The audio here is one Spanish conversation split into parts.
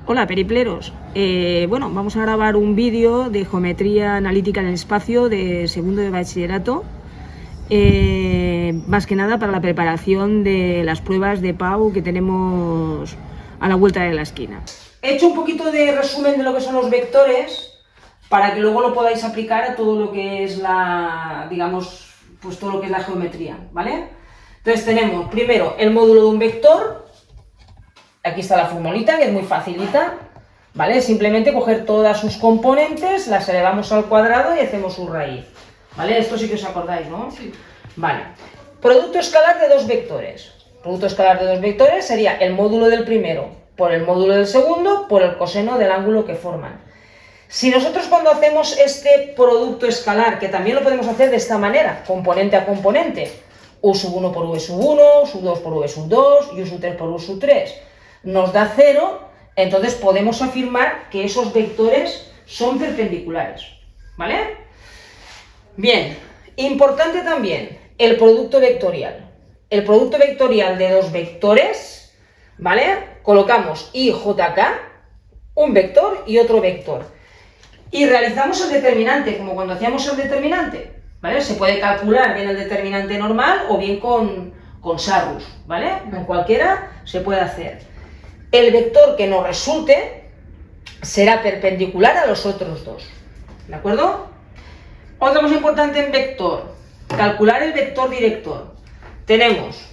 Hola peripleros, bueno, vamos a grabar un vídeo de geometría analítica en el espacio de segundo de bachillerato, más que nada para la preparación de las pruebas de PAU que tenemos a la vuelta de la esquina. He hecho un poquito de resumen de lo que son los vectores para que luego lo podáis aplicar a todo lo que es la, digamos, pues todo lo que es la geometría, ¿vale? Entonces tenemos primero el módulo de un vector. Aquí está la formulita, que es muy facilita, ¿vale? Simplemente coger todas sus componentes, las elevamos al cuadrado y hacemos su raíz, ¿vale? Esto sí que os acordáis, ¿no? Sí. Vale. Producto escalar de dos vectores. Producto escalar de dos vectores sería el módulo del primero por el módulo del segundo por el coseno del ángulo que forman. Si nosotros cuando hacemos este producto escalar, que también lo podemos hacer de esta manera, componente a componente, u sub 1 por v sub 1, sub 2 por v sub 2 y u sub 3 por v sub 3, nos da 0, entonces podemos afirmar que esos vectores son perpendiculares, ¿vale? Bien, importante también, el producto vectorial. El producto vectorial de dos vectores, ¿vale? Colocamos i, j, k, un vector y otro vector. Y realizamos el determinante, como cuando hacíamos el determinante, ¿vale? Se puede calcular bien el determinante normal o bien con Sarrus, ¿vale? Con cualquiera se puede hacer. El vector que nos resulte será perpendicular a los otros dos, ¿de acuerdo? Otra cosa importante en vector, calcular el vector director. Tenemos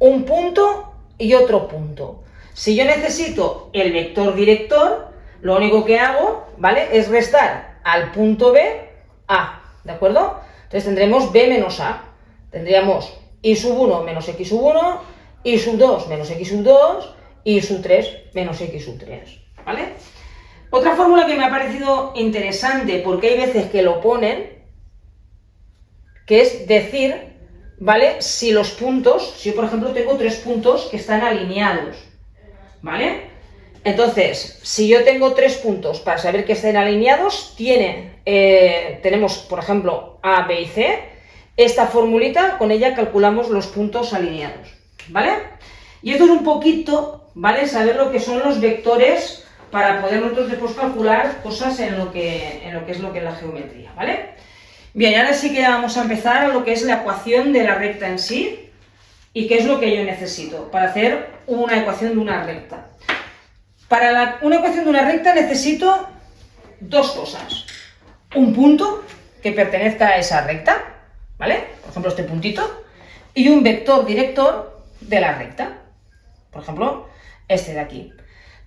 un punto y otro punto. Si yo necesito el vector director, lo único que hago, ¿vale?, es restar al punto B, A, ¿de acuerdo? Entonces tendremos B menos A. Tendríamos y sub 1 menos x sub 1, y sub 2 menos x sub 2, y sub 3 menos x sub 3, ¿vale? Otra fórmula que me ha parecido interesante, porque hay veces que lo ponen, que es decir, ¿vale?, si los puntos, si yo por ejemplo tengo tres puntos que están alineados, ¿vale? Entonces, si yo tengo tres puntos para saber que estén alineados, tenemos, por ejemplo, A, B y C, esta formulita, con ella calculamos los puntos alineados, ¿vale? Y esto es un poquito, ¿vale?, saber lo que son los vectores para poder nosotros después calcular cosas en lo que es la geometría, ¿vale? Bien, y ahora sí que vamos a empezar a lo que es la ecuación de la recta en sí y qué es lo que yo necesito para hacer una ecuación de una recta. Para una ecuación de una recta necesito dos cosas. Un punto que pertenezca a esa recta, ¿vale? Por ejemplo, este puntito, y un vector director de la recta. Por ejemplo, este de aquí.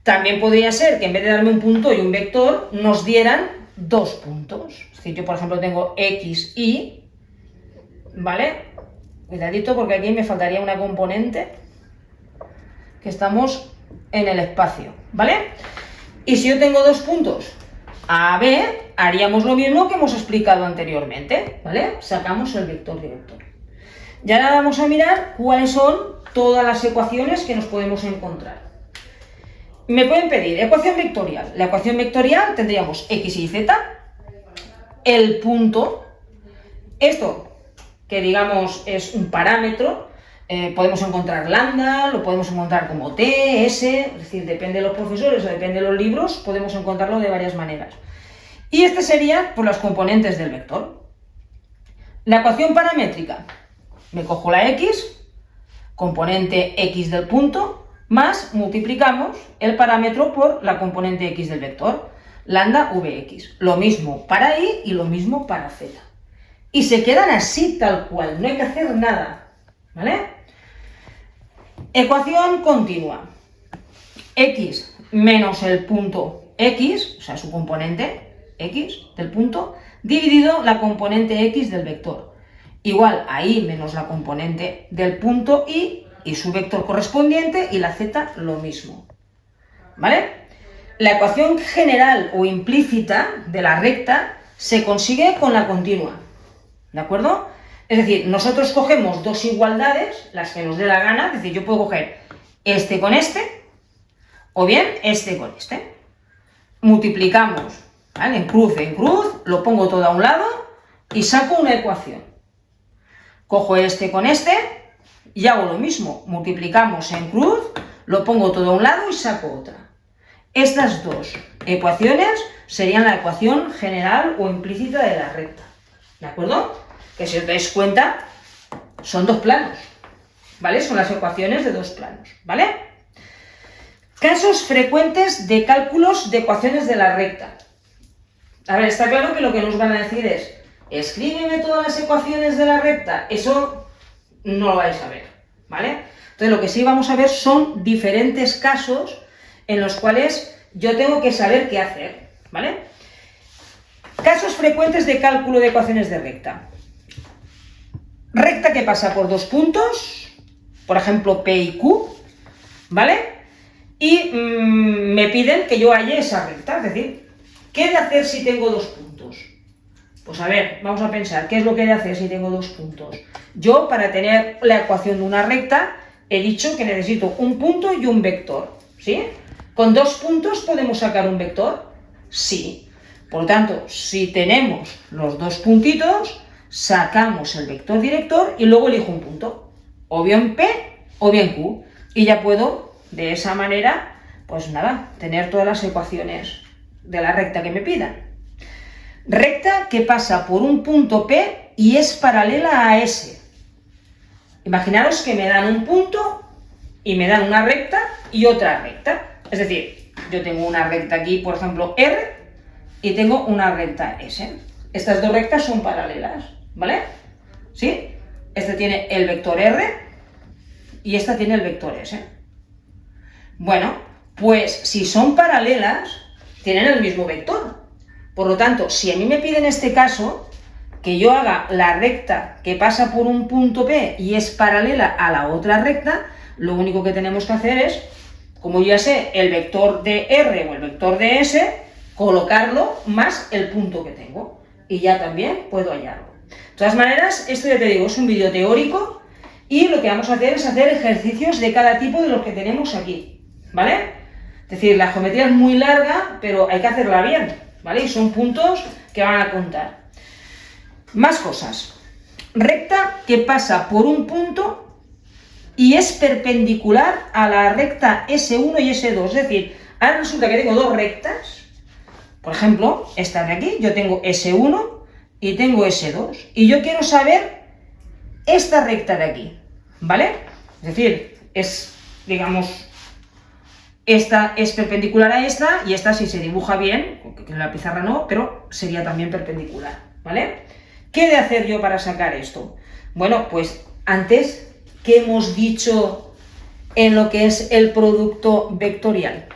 También podría ser que en vez de darme un punto y un vector, nos dieran dos puntos. Es decir, yo por ejemplo tengo x, y, ¿vale? Cuidadito porque aquí me faltaría una componente, que estamos en el espacio, ¿vale? Y si yo tengo dos puntos A, B, haríamos lo mismo que hemos explicado anteriormente, ¿vale? Sacamos el vector director. Y ahora vamos a mirar cuáles son todas las ecuaciones que nos podemos encontrar. Me pueden pedir ecuación vectorial. La ecuación vectorial tendríamos x, y, z, el punto, esto que digamos es un parámetro, podemos encontrar lambda, lo podemos encontrar como t, s, es decir, depende de los profesores o depende de los libros, podemos encontrarlo de varias maneras. Y este serían pues, las componentes del vector. La ecuación paramétrica, me cojo la x, componente x del punto, más multiplicamos el parámetro por la componente x del vector, lambda vx. Lo mismo para y lo mismo para z. Y se quedan así tal cual, no hay que hacer nada, ¿vale? Ecuación continua. X menos el punto x, o sea, su componente x del punto, dividido la componente x del vector. Igual a y menos la componente del punto y su vector correspondiente, y la z lo mismo, ¿vale? La ecuación general o implícita de la recta se consigue con la continua, ¿de acuerdo? Es decir, nosotros cogemos dos igualdades, las que nos dé la gana, es decir, yo puedo coger este con este, o bien este con este. Multiplicamos, ¿vale?, en cruz, lo pongo todo a un lado y saco una ecuación. Cojo este con este y hago lo mismo, multiplicamos en cruz, lo pongo todo a un lado y saco otra. Estas dos ecuaciones serían la ecuación general o implícita de la recta, ¿de acuerdo? Que si os dais cuenta, son dos planos, ¿vale? Son las ecuaciones de dos planos, ¿vale? Casos frecuentes de cálculos de ecuaciones de la recta. A ver, está claro que lo que nos van a decir es, escríbeme todas las ecuaciones de la recta. Eso no lo vais a ver, ¿vale? Entonces lo que sí vamos a ver son diferentes casos en los cuales yo tengo que saber qué hacer, ¿vale? Casos frecuentes de cálculo de ecuaciones de recta. Recta que pasa por dos puntos, por ejemplo P y Q, ¿vale? Y me piden que yo halle esa recta, es decir, ¿qué he de hacer si tengo dos puntos? Pues a ver, vamos a pensar, ¿qué es lo que he de hacer si tengo dos puntos? Yo, para tener la ecuación de una recta, he dicho que necesito un punto y un vector, ¿sí? ¿Con dos puntos podemos sacar un vector? Sí. Por lo tanto, si tenemos los dos puntitos, sacamos el vector director y luego elijo un punto, o bien P o bien Q, y ya puedo, de esa manera, pues nada, tener todas las ecuaciones de la recta que me pidan. Recta que pasa por un punto P y es paralela a S. Imaginaros que me dan un punto y me dan una recta y otra recta. Es decir, yo tengo una recta aquí, por ejemplo, R, y tengo una recta S. Estas dos rectas son paralelas, ¿vale? ¿Sí? Esta tiene el vector R y esta tiene el vector S. Bueno, pues si son paralelas, tienen el mismo vector. Por lo tanto, si a mí me piden en este caso que yo haga la recta que pasa por un punto P y es paralela a la otra recta, lo único que tenemos que hacer es, como yo ya sé el vector de R o el vector de S, colocarlo más el punto que tengo. Y ya también puedo hallarlo. De todas maneras, esto ya te digo, es un vídeo teórico y lo que vamos a hacer es hacer ejercicios de cada tipo de los que tenemos aquí, ¿vale? Es decir, la geometría es muy larga, pero hay que hacerla bien, ¿vale? Y son puntos que van a contar. Más cosas. Recta que pasa por un punto y es perpendicular a la recta S1 y S2. Es decir, ahora resulta que tengo dos rectas. Por ejemplo, esta de aquí, yo tengo S1 y tengo S2. Y yo quiero saber esta recta de aquí, ¿vale? Es decir, es, digamos, esta es perpendicular a esta y esta, si se dibuja bien, que en la pizarra no, pero sería también perpendicular, ¿vale? ¿Qué he de hacer yo para sacar esto? Bueno, pues antes, ¿qué hemos dicho en lo que es el producto vectorial?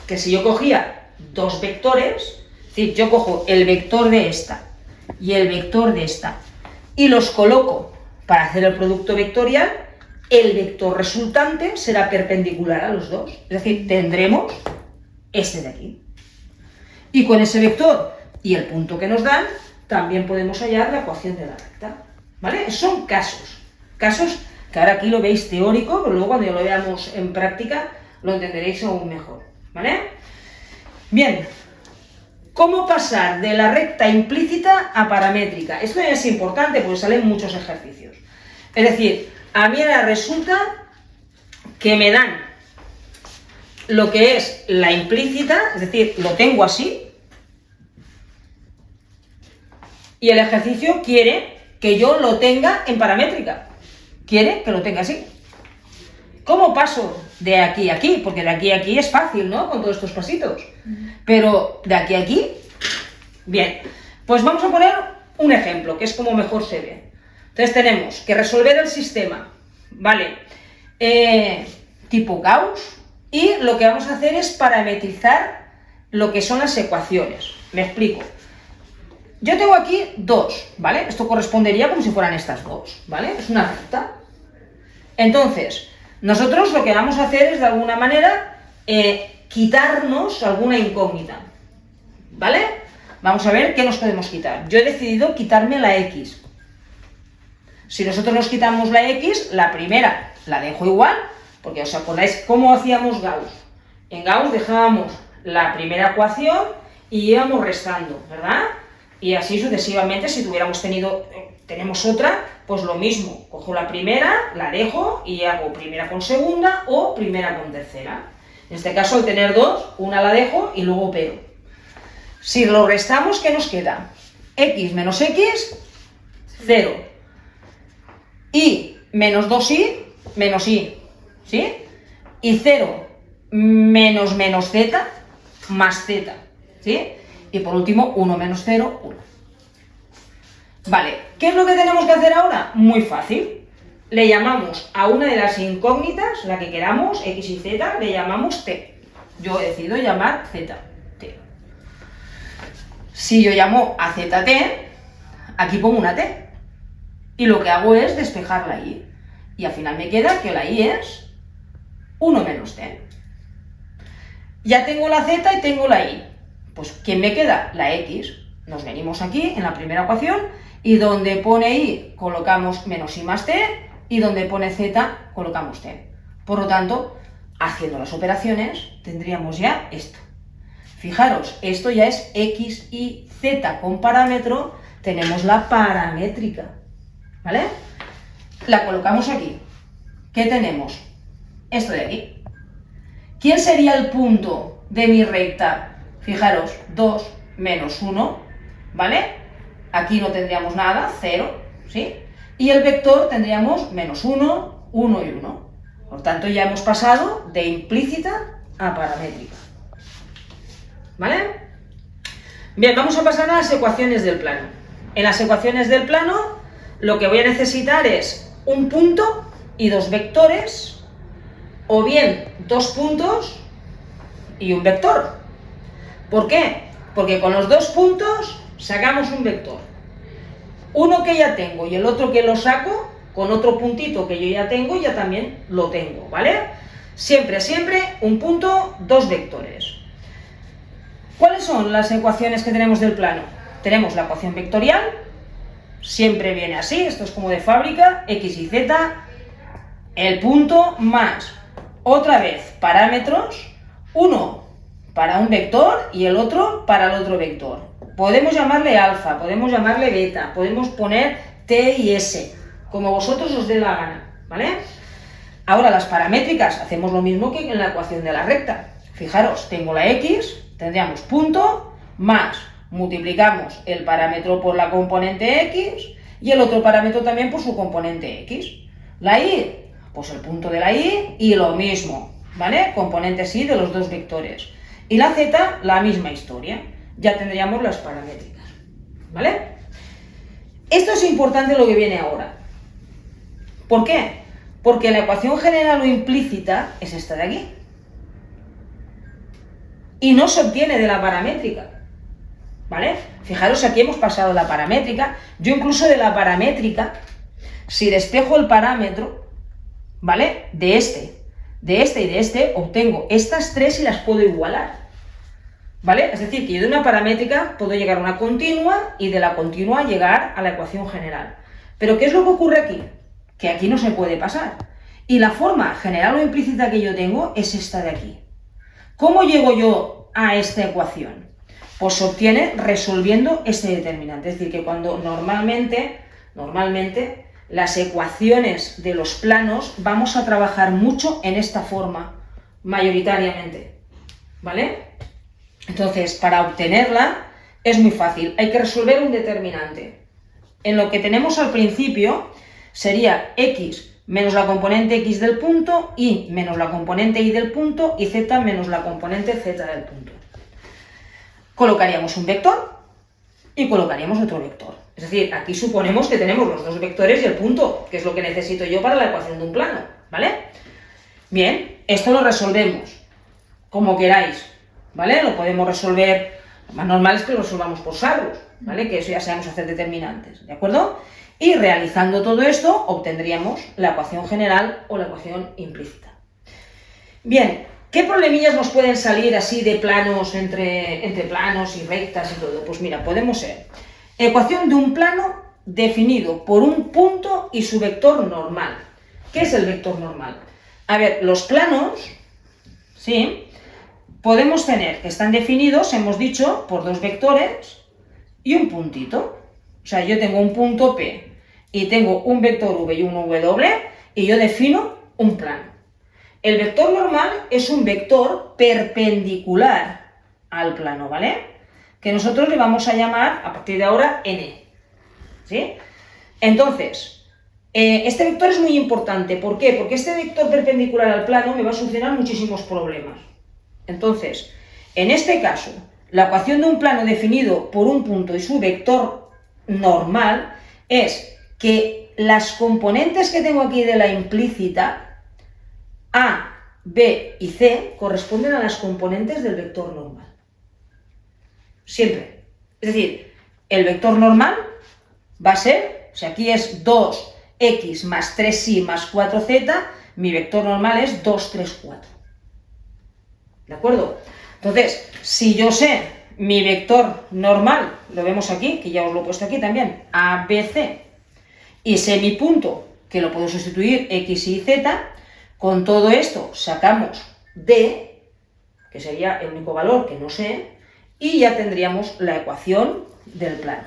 Que si yo cogía dos vectores, es decir, yo cojo el vector de esta y el vector de esta y los coloco para hacer el producto vectorial, el vector resultante será perpendicular a los dos. Es decir, tendremos este de aquí. Y con ese vector y el punto que nos dan, también podemos hallar la ecuación de la recta, ¿vale? Son casos que ahora aquí lo veis teórico, pero luego cuando ya lo veamos en práctica lo entenderéis aún mejor, ¿vale? Bien, ¿cómo pasar de la recta implícita a paramétrica? Esto es importante porque salen muchos ejercicios. Es decir, a mí ahora resulta que me dan lo que es la implícita, es decir, lo tengo así, y el ejercicio quiere que yo lo tenga en paramétrica. Quiere que lo tenga así. ¿Cómo paso de aquí a aquí? Porque de aquí a aquí es fácil, ¿no? Con todos estos pasitos. Pero de aquí a aquí, bien. Pues vamos a poner un ejemplo, que es como mejor se ve. Entonces tenemos que resolver el sistema, ¿vale? Tipo Gauss, y lo que vamos a hacer es parametrizar lo que son las ecuaciones. Me explico. Yo tengo aquí dos, ¿vale? Esto correspondería como si fueran estas dos, ¿vale? Es una recta. Entonces, nosotros lo que vamos a hacer es, de alguna manera, quitarnos alguna incógnita, ¿vale? Vamos a ver qué nos podemos quitar. Yo he decidido quitarme la X. Si nosotros nos quitamos la X, la primera la dejo igual, porque os acordáis cómo hacíamos Gauss. En Gauss dejábamos la primera ecuación y íbamos restando, ¿verdad? Y así sucesivamente, si tenemos otra, pues lo mismo. Cojo la primera, la dejo y hago primera con segunda o primera con tercera. En este caso, al tener dos, una la dejo y luego opero. Si lo restamos, ¿qué nos queda? X menos X, 0. Y menos 2Y, menos Y, ¿sí? Y 0 menos Z, más Z, ¿sí? Y por último, 1 menos 0, 1. Vale, ¿qué es lo que tenemos que hacer ahora? Muy fácil. Le llamamos a una de las incógnitas, la que queramos, X y Z, le llamamos T. Yo he decidido llamar Z, T. Si yo llamo a ZT, aquí pongo una T. Y lo que hago es despejar la Y. Y al final me queda que la Y es 1 menos T. Ya tengo la Z y tengo la Y. Pues, ¿quién me queda? La X. Nos venimos aquí, en la primera ecuación, y donde pone Y colocamos menos Y más T, y donde pone Z colocamos T. Por lo tanto, haciendo las operaciones, tendríamos ya esto. Fijaros, esto ya es X y Z con parámetro, tenemos la paramétrica, ¿vale? La colocamos aquí. ¿Qué tenemos? Esto de aquí. ¿Quién sería el punto de mi recta? Fijaros, 2 menos 1, ¿vale? Aquí no tendríamos nada, 0, ¿sí? Y el vector tendríamos menos 1, 1 y 1. Por tanto, ya hemos pasado de implícita a paramétrica. ¿Vale? Bien, vamos a pasar a las ecuaciones del plano. En las ecuaciones del plano, lo que voy a necesitar es un punto y dos vectores, o bien dos puntos y un vector. ¿Por qué? Porque con los dos puntos sacamos un vector. Uno que ya tengo y el otro que lo saco, con otro puntito que yo ya tengo, ya también lo tengo, ¿vale? Siempre, siempre un punto, dos vectores. ¿Cuáles son las ecuaciones que tenemos del plano? Tenemos la ecuación vectorial, siempre viene así, esto es como de fábrica, X y Z, el punto más, otra vez, parámetros, uno para un vector y el otro para el otro vector. Podemos llamarle alfa, podemos llamarle beta, podemos poner T y S, como vosotros os dé la gana, ¿vale? Ahora las paramétricas, hacemos lo mismo que en la ecuación de la recta. Fijaros, tengo la X, tendríamos punto, más, multiplicamos el parámetro por la componente X y el otro parámetro también por su componente X. La Y, pues el punto de la Y y lo mismo, ¿vale? Componentes Y de los dos vectores. Y la Z, la misma historia. Ya tendríamos las paramétricas, ¿vale? Esto es importante lo que viene ahora. ¿Por qué? Porque la ecuación general o implícita es esta de aquí. Y no se obtiene de la paramétrica, ¿vale? Fijaros, aquí hemos pasado la paramétrica. Yo incluso de la paramétrica, si despejo el parámetro, ¿vale? De este y de este, obtengo estas tres y las puedo igualar, ¿vale? Es decir, que yo de una paramétrica puedo llegar a una continua y de la continua llegar a la ecuación general. Pero ¿qué es lo que ocurre aquí? Que aquí no se puede pasar. Y la forma general o implícita que yo tengo es esta de aquí. ¿Cómo llego yo a esta ecuación? Pues se obtiene resolviendo este determinante. Es decir, que cuando normalmente las ecuaciones de los planos vamos a trabajar mucho en esta forma, mayoritariamente, ¿vale? Entonces, para obtenerla es muy fácil, hay que resolver un determinante. En lo que tenemos al principio sería X menos la componente X del punto, Y menos la componente Y del punto y Z menos la componente Z del punto. Colocaríamos un vector y colocaríamos otro vector. Es decir, aquí suponemos que tenemos los dos vectores y el punto, que es lo que necesito yo para la ecuación de un plano, ¿vale? Bien, esto lo resolvemos como queráis, ¿vale? Lo podemos resolver, lo más normal es que lo resolvamos por sardos, ¿vale? Que eso ya sabemos hacer determinantes, ¿de acuerdo? Y realizando todo esto obtendríamos la ecuación general o la ecuación implícita. Bien, ¿qué problemillas nos pueden salir así de planos, entre planos y rectas y todo? Pues mira, podemos ser ecuación de un plano definido por un punto y su vector normal. ¿Qué es el vector normal? A ver, los planos, ¿sí? Podemos tener que están definidos, hemos dicho, por dos vectores y un puntito. O sea, yo tengo un punto P y tengo un vector V y un W y yo defino un plano. El vector normal es un vector perpendicular al plano, ¿vale? Que nosotros le vamos a llamar, a partir de ahora, n. ¿Sí? Entonces, este vector es muy importante. ¿Por qué? Porque este vector perpendicular al plano me va a solucionar muchísimos problemas. Entonces, en este caso, la ecuación de un plano definido por un punto y su vector normal es que las componentes que tengo aquí de la implícita, A, B y C, corresponden a las componentes del vector normal. Siempre. Es decir, el vector normal va a ser, si aquí es 2x más 3y más 4z, mi vector normal es 2, 3, 4. ¿De acuerdo? Entonces, si yo sé mi vector normal, lo vemos aquí, que ya os lo he puesto aquí también, A, B, C, y sé mi punto, que lo puedo sustituir x y z, con todo esto sacamos D, que sería el único valor que no sé, y ya tendríamos la ecuación del plano.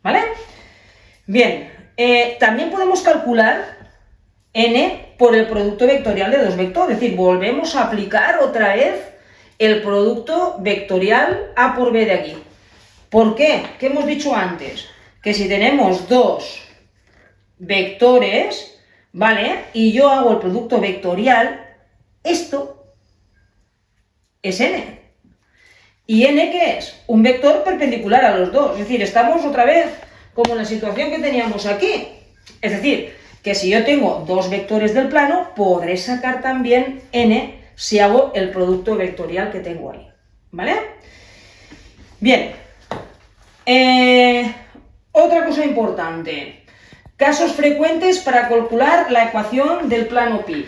¿Vale? Bien, también podemos calcular n por el producto vectorial de dos vectores, es decir, volvemos a aplicar otra vez el producto vectorial A por B de aquí. ¿Por qué? ¿Qué hemos dicho antes? Que si tenemos dos vectores, ¿vale? Y yo hago el producto vectorial, esto es n. ¿Y n qué es? Un vector perpendicular a los dos. Es decir, estamos otra vez como en la situación que teníamos aquí. Es decir, que si yo tengo dos vectores del plano, podré sacar también n si hago el producto vectorial que tengo ahí. ¿Vale? Bien. Otra cosa importante. Casos frecuentes para calcular la ecuación del plano pi.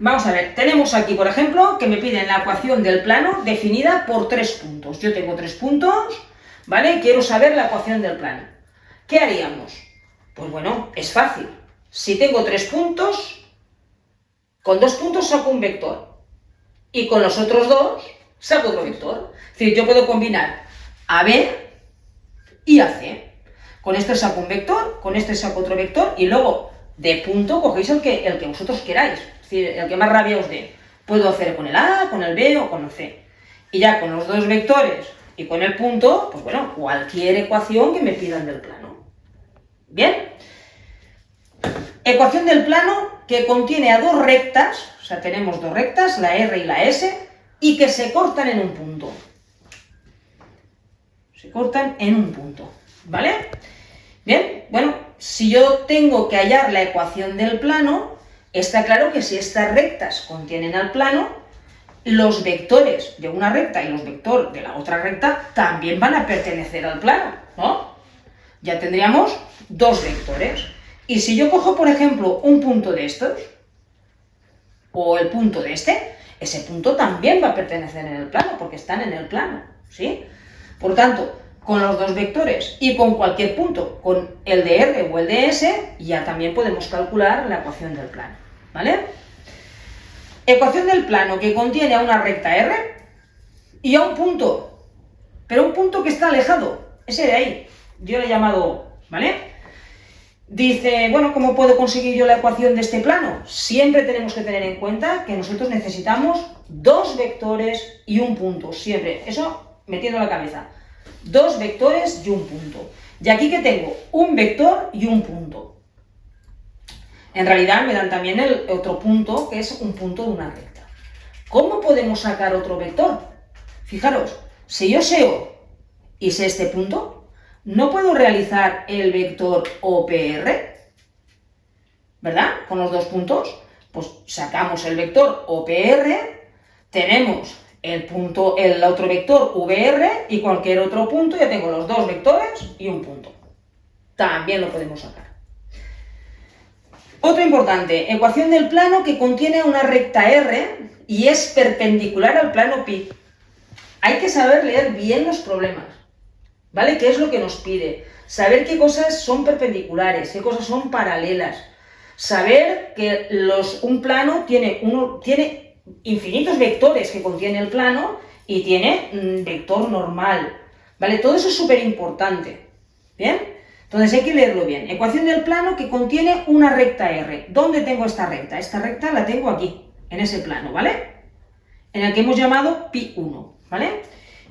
Vamos a ver, tenemos aquí, por ejemplo, que me piden la ecuación del plano definida por 3 puntos. Yo tengo 3 puntos, ¿vale? Quiero saber la ecuación del plano. ¿Qué haríamos? Pues bueno, es fácil. Si tengo 3 puntos, con 2 puntos saco un vector. Y con los otros 2 saco otro vector. Es decir, yo puedo combinar AB y AC. Con este saco un vector, con este saco otro vector, y luego de punto cogéis el que vosotros queráis. Es decir, el que más rabia os dé. Puedo hacer con el A, con el B o con el C. Y ya con los dos vectores y con el punto, pues bueno, cualquier ecuación que me pidan del plano. ¿Bien? Ecuación del plano que contiene a dos rectas, o sea, tenemos dos rectas, la R y la S, y que se cortan en un punto. Se cortan en un punto, ¿vale? Bien, bueno, si yo tengo que hallar la ecuación del plano, está claro que si estas rectas contienen al plano, los vectores de una recta y los vectores de la otra recta también van a pertenecer al plano, ¿no? Ya tendríamos dos vectores. Y si yo cojo, por ejemplo, un punto de estos, o el punto de este, ese punto también va a pertenecer en el plano, porque están en el plano, ¿sí? Por tanto, con los dos vectores y con cualquier punto, con el de R o el de S, ya también podemos calcular la ecuación del plano, ¿vale? Ecuación del plano que contiene a una recta R y a un punto, pero un punto que está alejado, ese de ahí, yo le he llamado O, ¿vale? Dice, bueno, ¿cómo puedo conseguir yo la ecuación de este plano? Siempre tenemos que tener en cuenta que nosotros necesitamos dos vectores y un punto, siempre, eso metiendo la cabeza. Dos vectores y un punto. Y aquí que tengo un vector y un punto. En realidad me dan también el otro punto, que es un punto de una recta. ¿Cómo podemos sacar otro vector? Fijaros, si yo sé O y sé este punto, ¿no puedo realizar el vector OPR? ¿Verdad? Con los dos puntos, pues sacamos el vector OPR, tenemos el otro vector VR y cualquier otro punto, ya tengo los dos vectores y un punto. También lo podemos sacar. Otro importante, ecuación del plano que contiene una recta R y es perpendicular al plano pi. Hay que saber leer bien los problemas, ¿vale? ¿Qué es lo que nos pide? Saber qué cosas son perpendiculares, qué cosas son paralelas. Saber que un plano tiene infinitos vectores que contiene el plano y tiene vector normal, ¿vale? Todo eso es súper importante, ¿bien? Entonces hay que leerlo bien. Ecuación del plano que contiene una recta R. ¿Dónde tengo esta recta? Esta recta la tengo aquí, en ese plano, ¿vale? En el que hemos llamado pi1, ¿vale?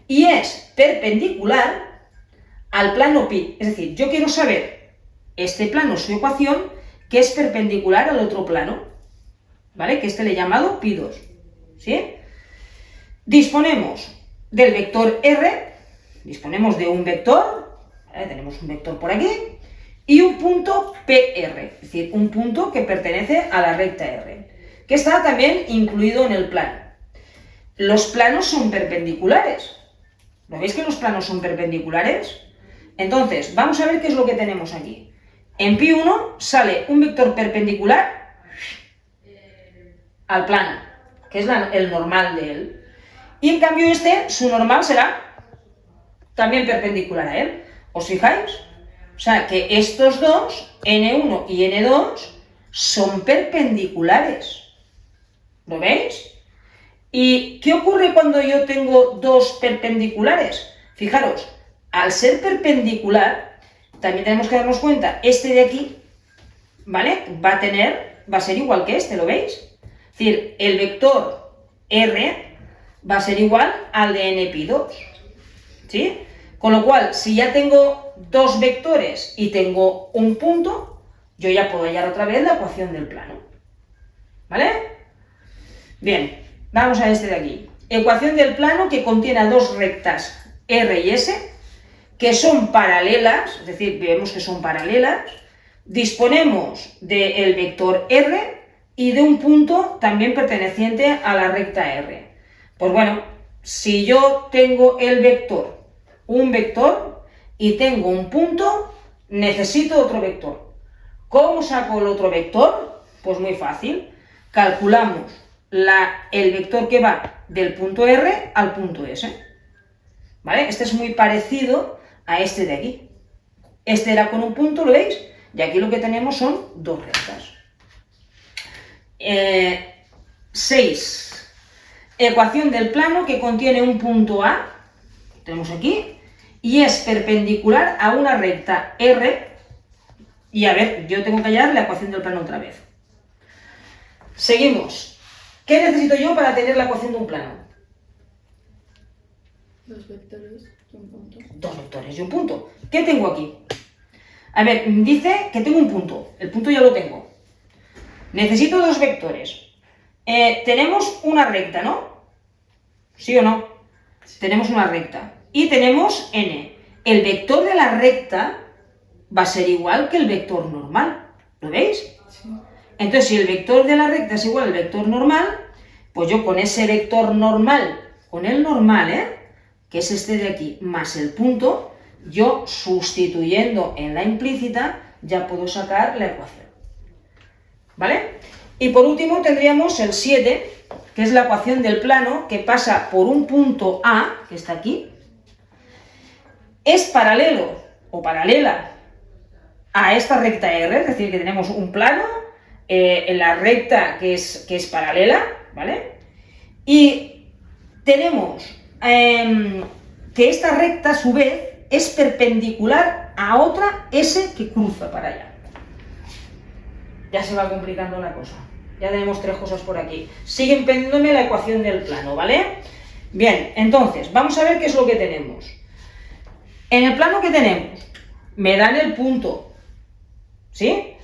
Y es perpendicular al plano pi. Es decir, yo quiero saber este plano, su ecuación, que es perpendicular al otro plano, ¿vale? Que este le he llamado pi2, ¿sí? Disponemos del vector R, disponemos de un vector, tenemos un vector por aquí, y un punto PR, es decir, un punto que pertenece a la recta R, que está también incluido en el plano. Los planos son perpendiculares. ¿Lo veis que los planos son perpendiculares? Entonces, vamos a ver qué es lo que tenemos aquí. En pi1 sale un vector perpendicular al plano, que es el normal de él. Y en cambio su normal será también perpendicular a él. ¿Os fijáis? O sea, que estos dos, n1 y n2, son perpendiculares. ¿Lo veis? ¿Y qué ocurre cuando yo tengo dos perpendiculares? Fijaros, al ser perpendicular, también tenemos que darnos cuenta, este de aquí, ¿vale? Va a ser igual que este, ¿lo veis? Es decir, el vector R va a ser igual al de npi2, ¿sí? Con lo cual, si ya tengo dos vectores y tengo un punto, yo ya puedo hallar otra vez la ecuación del plano, ¿vale? Bien, vamos a este de aquí. Ecuación del plano que contiene a dos rectas R y S, que son paralelas, es decir, vemos que son paralelas. Disponemos del vector R y de un punto también perteneciente a la recta R. Pues bueno, si yo tengo un vector y tengo un punto, necesito otro vector. ¿Cómo saco el otro vector? Pues muy fácil. Calculamos el vector que va del punto R al punto S. ¿Vale? Este es muy parecido a este de aquí. Este era con un punto, ¿lo veis? Y aquí lo que tenemos son dos rectas. 6. Ecuación del plano que contiene un punto A, tenemos aquí, y es perpendicular a una recta R. Y a ver, yo tengo que hallar la ecuación del plano otra vez. Seguimos. ¿Qué necesito yo para tener la ecuación de un plano? Dos vectores y un punto. Dos vectores y un punto. ¿Qué tengo aquí? A ver, dice que tengo un punto. El punto ya lo tengo. Necesito dos vectores. Tenemos una recta, ¿no? ¿Sí o no? Sí. Tenemos una recta. Y tenemos n. El vector de la recta va a ser igual que el vector normal. ¿Lo veis? Sí. Entonces, si el vector de la recta es igual al vector normal, pues yo con ese vector normal, con el normal, que es este de aquí, más el punto, yo sustituyendo en la implícita ya puedo sacar la ecuación. ¿Vale? Y por último tendríamos el 7, que es la ecuación del plano que pasa por un punto A, que está aquí, es paralelo o paralela a esta recta R, es decir, que tenemos un plano en la recta que es paralela, ¿vale? Y tenemos que esta recta, a su vez, es perpendicular a otra S que cruza para allá. Ya se va complicando la cosa. Ya tenemos tres cosas por aquí. Sigue pendiéndome la ecuación del plano, ¿vale? Bien, entonces, vamos a ver qué es lo que tenemos. En el plano que tenemos, me dan el punto, ¿sí?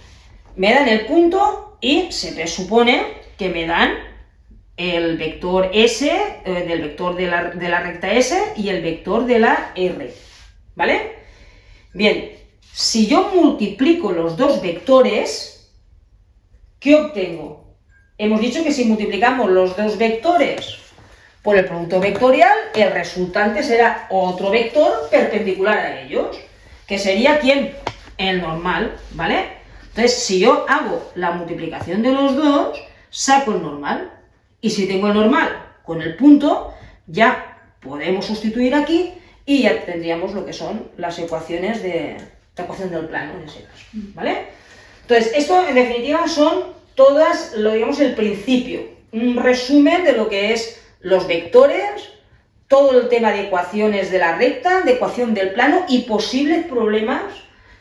Me dan el punto y se presupone que me dan el vector S, del vector de la recta S y el vector de la R, ¿vale? Bien, si yo multiplico los dos vectores, ¿qué obtengo? Hemos dicho que si multiplicamos los dos vectores por el producto vectorial, el resultante será otro vector perpendicular a ellos, que sería ¿quién? El normal, ¿vale? Entonces, si yo hago la multiplicación de los dos, saco el normal. Y si tengo el normal con el punto, ya podemos sustituir aquí y ya tendríamos lo que son las ecuaciones de la ecuación del plano, en ese caso, ¿vale? Entonces, esto en definitiva son todas, digamos, el principio, un resumen de lo que es los vectores, todo el tema de ecuaciones de la recta, de ecuación del plano y posibles problemas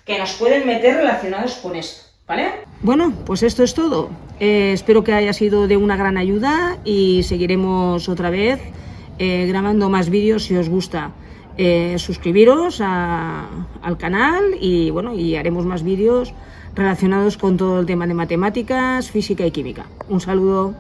que nos pueden meter relacionados con esto, ¿vale? Bueno, pues esto es todo. Espero que haya sido de una gran ayuda y seguiremos otra vez grabando más vídeos si os gusta. Suscribiros al canal y bueno, y haremos más vídeos relacionados con todo el tema de matemáticas, física y química. Un saludo.